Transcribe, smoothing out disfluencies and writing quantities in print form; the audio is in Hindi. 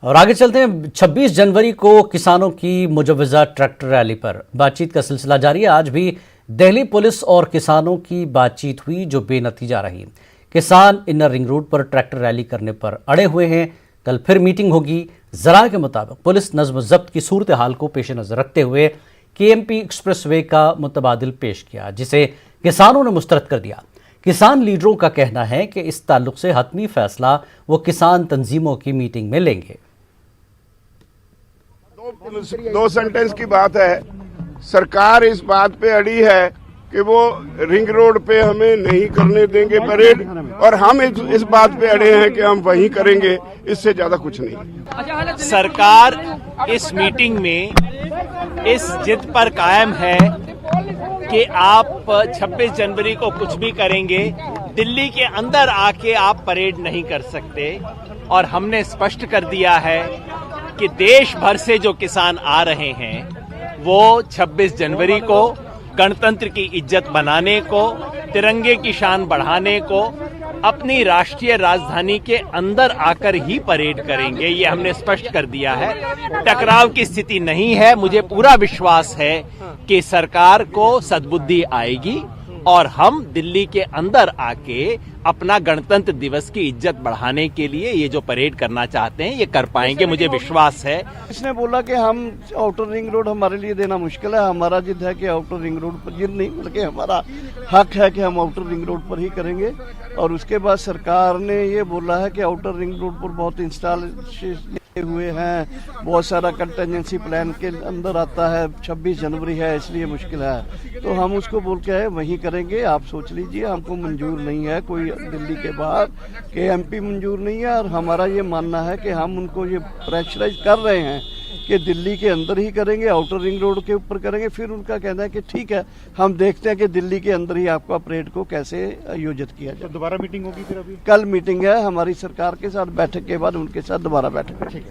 और आगे चलते हैं। 26 जनवरी को किसानों की मुजव्वजा ट्रैक्टर रैली पर बातचीत का सिलसिला जारी है। आज भी दिल्ली पुलिस और किसानों की बातचीत हुई जो बेनतीजा रही। किसान इनर रिंग रोड पर ट्रैक्टर रैली करने पर अड़े हुए हैं। कल फिर मीटिंग होगी। जरा के मुताबिक पुलिस नज्म जब्त की सूरत हाल को पेश नजर रखते हुए केएमपी एक्सप्रेसवे का मुतबादिल पेश किया, जिसे किसानों ने मुस्तरद कर दिया। किसान लीडरों का कहना है कि इस ताल्लुक से हतमी फैसला वो किसान तंजीमों की मीटिंग में लेंगे। दो सेंटेंस की बात है। सरकार इस बात पे अड़ी है कि वो रिंग रोड पे हमें नहीं करने देंगे परेड, और हम इस बात पे अड़े हैं कि हम वहीं करेंगे, इससे ज्यादा कुछ नहीं। सरकार इस मीटिंग में इस जिद पर कायम है कि आप 26 जनवरी को कुछ भी करेंगे, दिल्ली के अंदर आके आप परेड नहीं कर सकते। और हमने स्पष्ट कर दिया है कि देश भर से जो किसान आ रहे हैं वो 26 जनवरी को गणतंत्र की इज्जत बनाने को, तिरंगे की शान बढ़ाने को अपनी राष्ट्रीय राजधानी के अंदर आकर ही परेड करेंगे। ये हमने स्पष्ट कर दिया है। टकराव की स्थिति नहीं है। मुझे पूरा विश्वास है कि सरकार को सद्बुद्धि आएगी और हम दिल्ली के अंदर आके अपना गणतंत्र दिवस की इज्जत बढ़ाने के लिए ये जो परेड करना चाहते हैं ये कर पाएंगे, मुझे विश्वास है। इसने बोला कि हम आउटर रिंग रोड हमारे लिए देना मुश्किल है। हमारा जिद है कि आउटर रिंग रोड पर, जिद नहीं बल्कि हमारा हक है कि हम आउटर रिंग रोड पर ही करेंगे। और उसके बाद सरकार ने ये बोला है कि आउटर रिंग रोड पर बहुत इंस्टॉलेशन हुए हैं, बहुत सारा कंटेंजेंसी प्लान के अंदर आता है। 26 जनवरी है इसलिए मुश्किल है, तो हम उसको बोल के आए वहीं करेंगे। आप सोच लीजिए, हमको मंजूर नहीं है कोई दिल्ली के बाहर, केएमपी मंजूर नहीं है। और हमारा ये मानना है कि हम उनको ये प्रेशराइज कर रहे हैं कि दिल्ली के अंदर ही करेंगे, आउटर रिंग रोड के ऊपर करेंगे। फिर उनका कहना है कि ठीक है, हम देखते हैं कि दिल्ली के अंदर ही आपका परेड को कैसे आयोजित किया जाए। तो दोबारा मीटिंग होगी फिर? अभी कल मीटिंग है हमारी सरकार के साथ, बैठक के बाद उनके साथ दोबारा बैठक है।